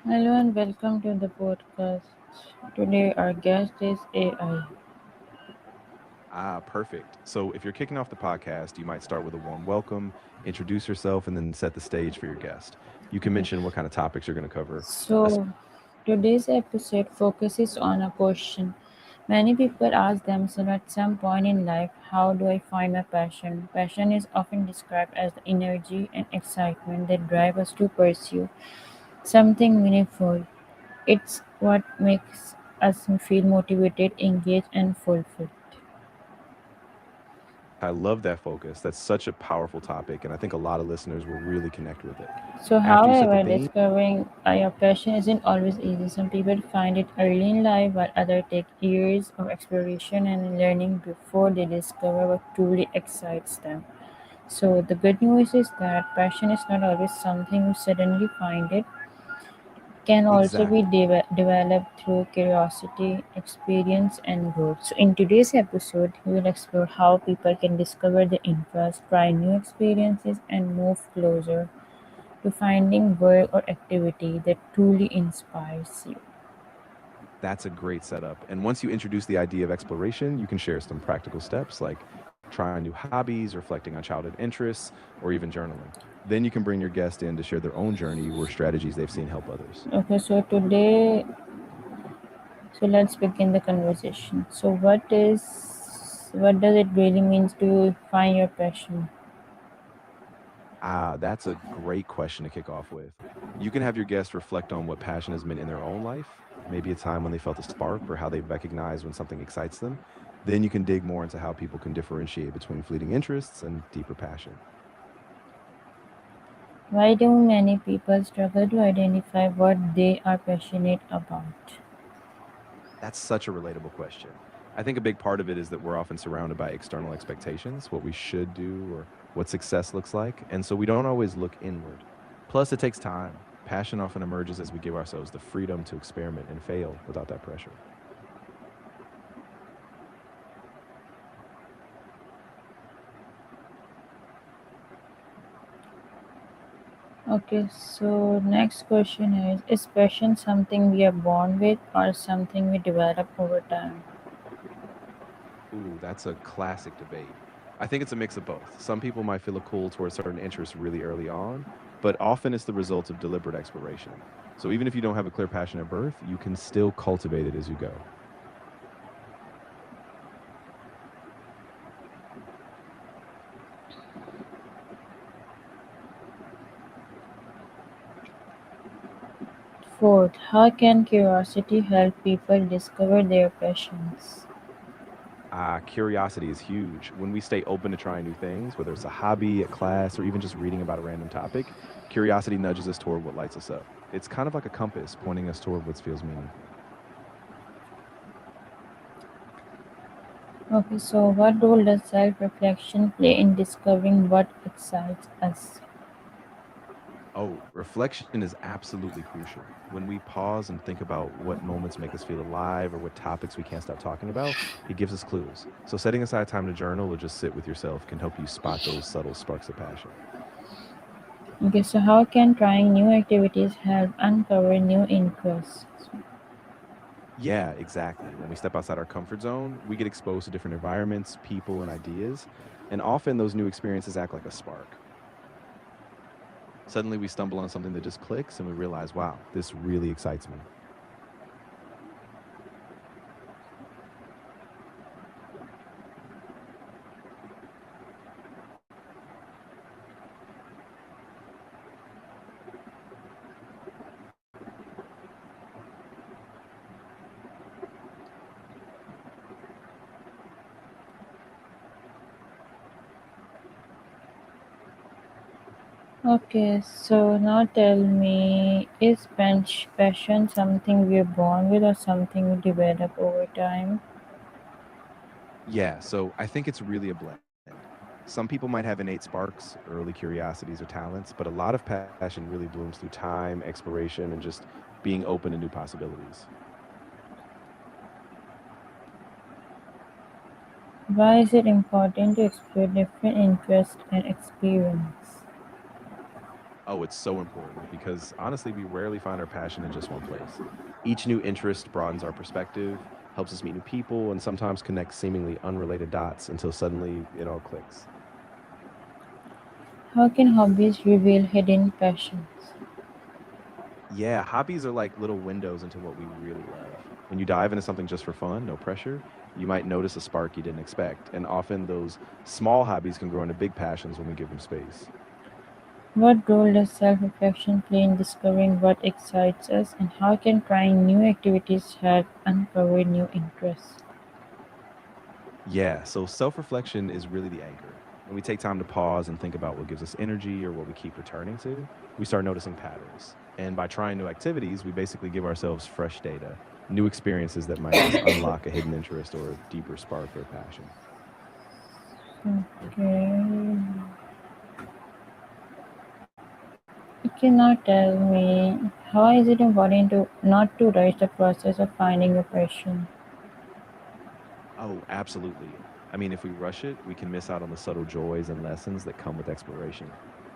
Hello and welcome to the podcast. Today our guest is AI. Perfect. So if you're kicking off the podcast, you might start with a warm welcome, introduce yourself, and then set the stage for your guest. You can Okay. mention what kind of topics you're going to cover. As- So today's episode focuses on a question. Many people ask themselves at some point in life, how do I find my passion? Passion is often described as the energy and excitement that drive us to pursue something meaningful. It's what makes us feel motivated, engaged, and fulfilled. I love that focus. That's such a powerful topic, and I think a lot of listeners will really connect with it. So, After you set the however, theme, discovering your passion isn't always easy. Some people find it early in life, while others take years of exploration and learning before they discover what truly excites them. So, the good news is that passion is not always something you suddenly find it. Can also be exactly. developed through curiosity, experience, and growth. So, in today's episode, we will explore how people can discover their interest, try new experiences, and move closer to finding work or activity that truly inspires you. That's a great setup. And once you introduce the idea of exploration, you can share some practical steps like trying new hobbies, reflecting on childhood interests, or even journaling. Then you can bring your guest in to share their own journey or strategies they've seen help others. Okay, so let's begin the conversation. So, what does it really mean to find your passion? That's a great question to kick off with. You can have your guests reflect on what passion has meant in their own life, maybe a time when they felt a spark or how they recognize when something excites them. Then you can dig more into how people can differentiate between fleeting interests and deeper passion. Why do many people struggle to identify what they are passionate about? That's such a relatable question. I think a big part of it is that we're often surrounded by external expectations, what we should do or what success looks like. And so we don't always look inward. Plus, it takes time. Passion often emerges as we give ourselves the freedom to experiment and fail without that pressure. Okay, so next question is passion something we are born with or something we develop over time? Ooh, that's a classic debate. I think it's a mix of both. Some people might feel a pull towards certain interests really early on, but often it's the result of deliberate exploration. So even if you don't have a clear passion at birth, you can still cultivate it as you go. Fourth, how can curiosity help people discover their passions? Curiosity is huge. When we stay open to trying new things, whether it's a hobby, a class, or even just reading about a random topic, curiosity nudges us toward what lights us up. It's kind of like a compass pointing us toward what feels meaningful. Okay, so what role does self reflection play in discovering what excites us? Oh, reflection is absolutely crucial. When we pause and think about what moments make us feel alive or what topics we can't stop talking about, it gives us clues. So, setting aside time to journal or just sit with yourself can help you spot those subtle sparks of passion. Okay, so how can trying new activities help uncover new interests? Yeah, exactly. When we step outside our comfort zone, we get exposed to different environments, people, and ideas. And often those new experiences act like a spark. Suddenly we stumble on something that just clicks and we realize, wow, this really excites me. Okay, so now tell me, is passion something we're born with or something we develop over time? Yeah, so I think it's really a blend. Some people might have innate sparks, early curiosities, or talents, but a lot of passion really blooms through time, exploration, and just being open to new possibilities. Why is it important to explore different interests and experience? Oh, it's so important because honestly, we rarely find our passion in just one place. Each new interest broadens our perspective, helps us meet new people, and sometimes connects seemingly unrelated dots until suddenly it all clicks. How can hobbies reveal hidden passions? Yeah, hobbies are like little windows into what we really love. When you dive into something just for fun, no pressure, you might notice a spark you didn't expect. And often those small hobbies can grow into big passions when we give them space. What role does self reflection play in discovering what excites us, and how can trying new activities help uncover new interests? Yeah, so self reflection is really the anchor. When we take time to pause and think about what gives us energy or what we keep returning to, we start noticing patterns. And by trying new activities, we basically give ourselves fresh data, new experiences that might just unlock a hidden interest or a deeper spark or passion. Okay. You cannot tell me how is it important to not to rush the process of finding a passion? Oh, absolutely. I mean, if we rush it, we can miss out on the subtle joys and lessons that come with exploration.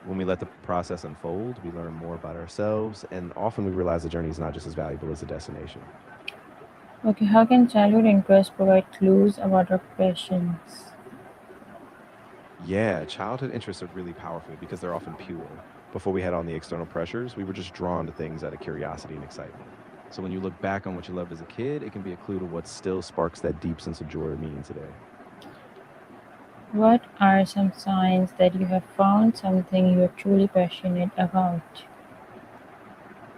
When we let the process unfold, we learn more about ourselves, and often we realize the journey is not just as valuable as the destination. Okay, how can childhood interests provide clues about our passions? Yeah, childhood interests are really powerful because they're often pure. Before we had on the external pressures, we were just drawn to things out of curiosity and excitement. So when you look back on what you loved as a kid, it can be a clue to what still sparks that deep sense of joy or meaning today. What are some signs that you have found something you are truly passionate about?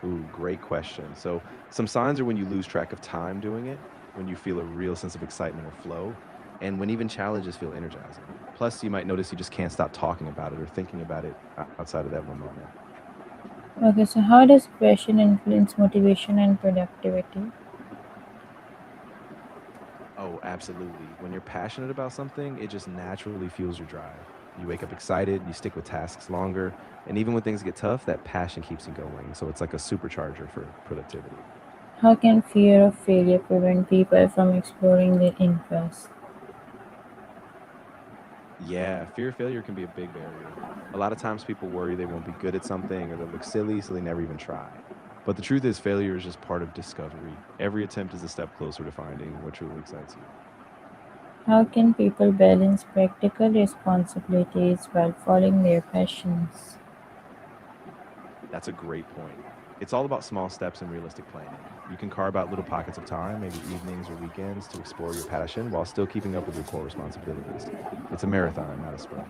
Ooh, great question. So, some signs are when you lose track of time doing it, when you feel a real sense of excitement or flow, and when even challenges feel energizing. Plus, you might notice you just can't stop talking about it or thinking about it outside of that one moment. Okay, so how does passion influence motivation and productivity? Oh, absolutely. When you're passionate about something, it just naturally fuels your drive. You wake up excited, you stick with tasks longer, and even when things get tough, that passion keeps you going. So, it's like a supercharger for productivity. How can fear of failure prevent people from exploring their interests? Yeah, fear of failure can be a big barrier. A lot of times people worry they won't be good at something or they'll look silly, so they never even try. But the truth is, failure is just part of discovery. Every attempt is a step closer to finding what truly excites you. How can people balance practical responsibilities while following their passions? That's a great point. It's all about small steps and realistic planning. You can carve out little pockets of time, maybe evenings or weekends, to explore your passion while still keeping up with your core responsibilities. It's a marathon, not a sprint.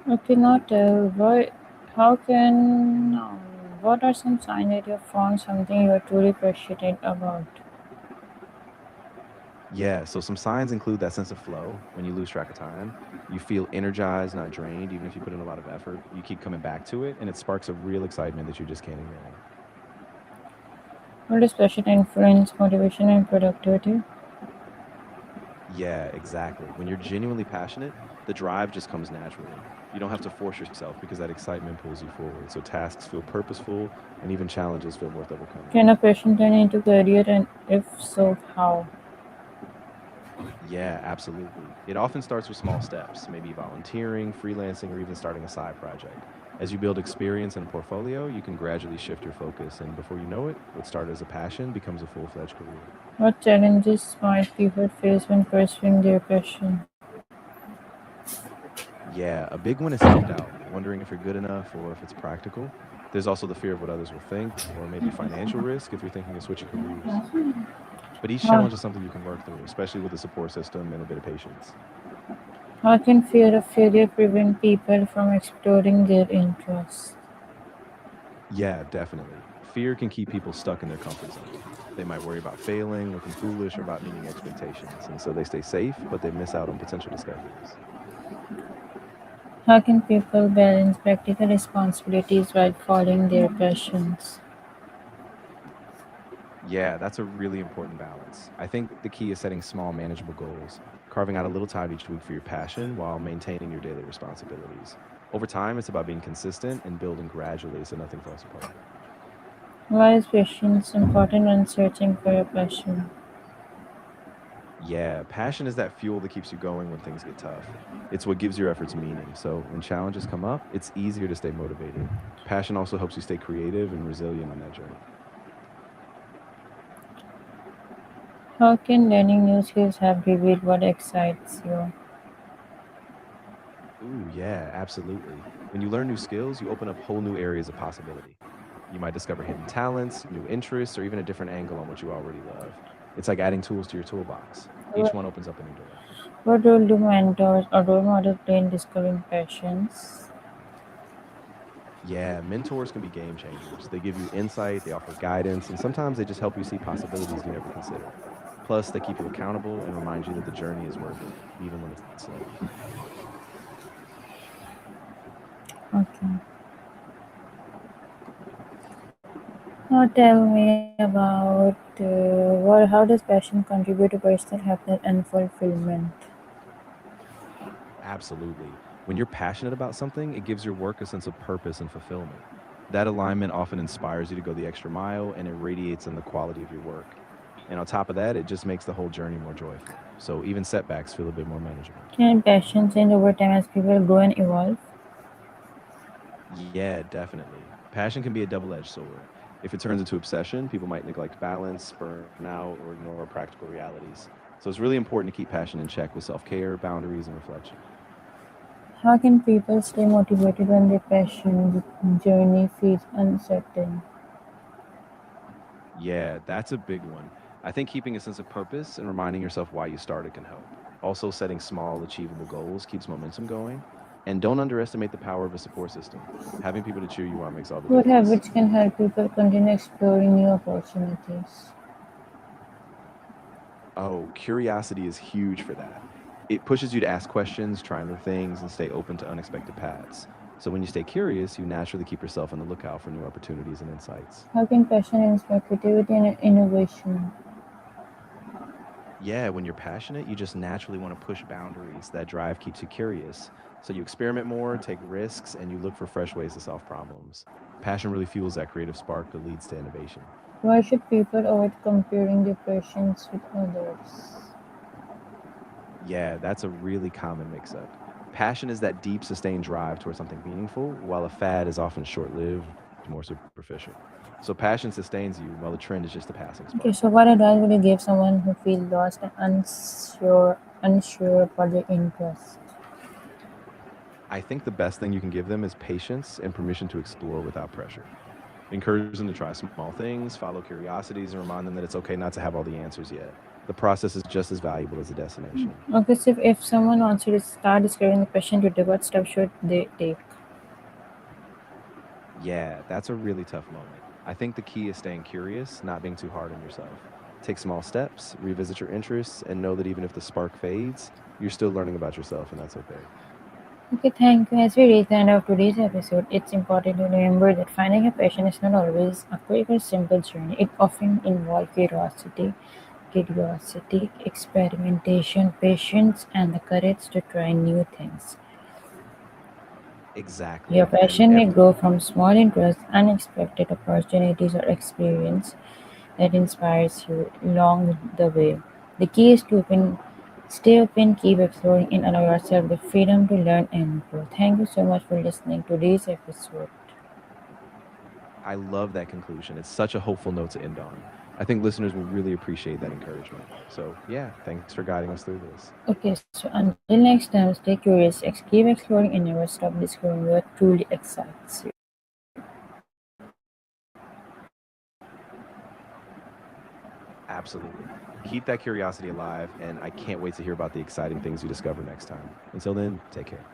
Okay, not what. How can? What are some signs that you have found something you are truly passionate about? Yeah, so some signs include that sense of flow when you lose track of time. You feel energized, not drained, even if you put in a lot of effort. You keep coming back to it, and it sparks a real excitement that you just can't ignore. How does passion influence motivation and productivity? Yeah, exactly. When you're genuinely passionate, the drive just comes naturally. You don't have to force yourself because that excitement pulls you forward. So tasks feel purposeful, and even challenges feel worth overcoming. Can a passion turn into career, and if so, how? Yeah, absolutely. It often starts with small steps, maybe volunteering, freelancing, or even starting a side project. As you build experience and a portfolio, you can gradually shift your focus, and before you know it, what started as a passion becomes a full-fledged career. What challenges might people face when pursuing their passion? Yeah, a big one is self-doubt, wondering if you're good enough or if it's practical. There's also the fear of what others will think, or maybe financial risk if you're thinking of switching careers. But each How, challenge is something you can work through, especially with a support system and a bit of patience. how can fear of failure prevent people from exploring their interests? Yeah, definitely. Fear can keep people stuck in their comfort zone. They might worry about failing, looking foolish, or about meeting expectations. And so they stay safe, but they miss out on potential discoveries. How can people balance practical responsibilities while following their passions? Yeah, that's a really important balance. I think the key is setting small, manageable goals, carving out a little time each week for your passion while maintaining your daily responsibilities. Over time, it's about being consistent and building gradually so nothing falls apart. Why is patience important when searching for your passion? Yeah, passion is that fuel that keeps you going when things get tough. It's what gives your efforts meaning. So when challenges come up, it's easier to stay motivated. Passion also helps you stay creative and resilient on that journey. How can learning new skills help reveal what excites you? Ooh, yeah, absolutely. When you learn new skills, you open up whole new areas of possibility. You might discover hidden talents, new interests, or even a different angle on what you already love. It's like adding tools to your toolbox. Each What, one opens up a new door. what role do mentors or role models play in discovering passions? Yeah, mentors can be game changers. They give you insight, they offer guidance, and sometimes they just help you see possibilities you never considered. Plus, they keep you accountable and remind you that the journey is worth it, even when it's slow. Okay. Now tell me about how does passion contribute to personal happiness and fulfillment? Absolutely. When you're passionate about something, it gives your work a sense of purpose and fulfillment. That alignment often inspires you to go the extra mile and it radiates in the quality of your work. And on top of that, it just makes the whole journey more joyful. So even setbacks feel a bit more manageable. Can passion change over time as people grow and evolve? Yeah, definitely. Passion can be a double edged sword. If it turns into obsession, people might neglect balance, burn out, or ignore practical realities. So it's really important to keep passion in check with self care, boundaries, and reflection. How can people stay motivated when their passion journey feels uncertain? Yeah, that's a big one. I think keeping a sense of purpose and reminding yourself why you started can help. Also, setting small, achievable goals keeps momentum going. And don't underestimate the power of a support system. Having people to cheer you on makes all the What difference. habits can help people continue exploring new opportunities? Oh, curiosity is huge for that. It pushes you to ask questions, try new things, and stay open to unexpected paths. So when you stay curious, you naturally keep yourself on the lookout for new opportunities and insights. How can passion inspire creativity and innovation? Yeah, when you're passionate, you just naturally want to push boundaries. That drive keeps you curious. So you experiment more, take risks, and you look for fresh ways to solve problems. Passion really fuels that creative spark that leads to innovation. Why should people avoid comparing their passions with others? Yeah, that's a really common mix up. Passion is that deep, sustained drive towards something meaningful, while a fad is often short lived, more superficial. So passion sustains you, while the trend is just a passing Okay, spark. so what advice would you give someone who feels lost and unsure about their interest? I think the best thing you can give them is patience and permission to explore without pressure. Encourage them to try small things, follow curiosities, and remind them that it's okay not to have all the answers yet. The process is just as valuable as the destination. Okay, so if someone wants to start discovering the passion today, what steps should they take? Yeah, that's a really tough moment. I think the key is staying curious, not being too hard on yourself. Take small steps, revisit your interests, and know that even if the spark fades, you're still learning about yourself, and that's okay. Okay, thank you. As we reach the end of today's episode, it's important to remember that finding a passion is not always a quick or simple journey. It often involves curiosity, experimentation, patience, and the courage to try new things. Your Exactly. And passion may every grow from small interests, unexpected opportunities, or experience that inspires you along the way. The key is to stay open, keep exploring, and allow yourself the freedom to learn and grow. Thank you so much for listening to this episode. I love that conclusion. It's such a hopeful note to end on. I think listeners will really appreciate that encouragement. So, yeah, thanks for guiding us through this. Okay, so until next time, stay curious, keep exploring, and never stop discovering what truly excites you. Absolutely. Keep that curiosity alive, and I can't wait to hear about the exciting things you discover next time. Until then, take care.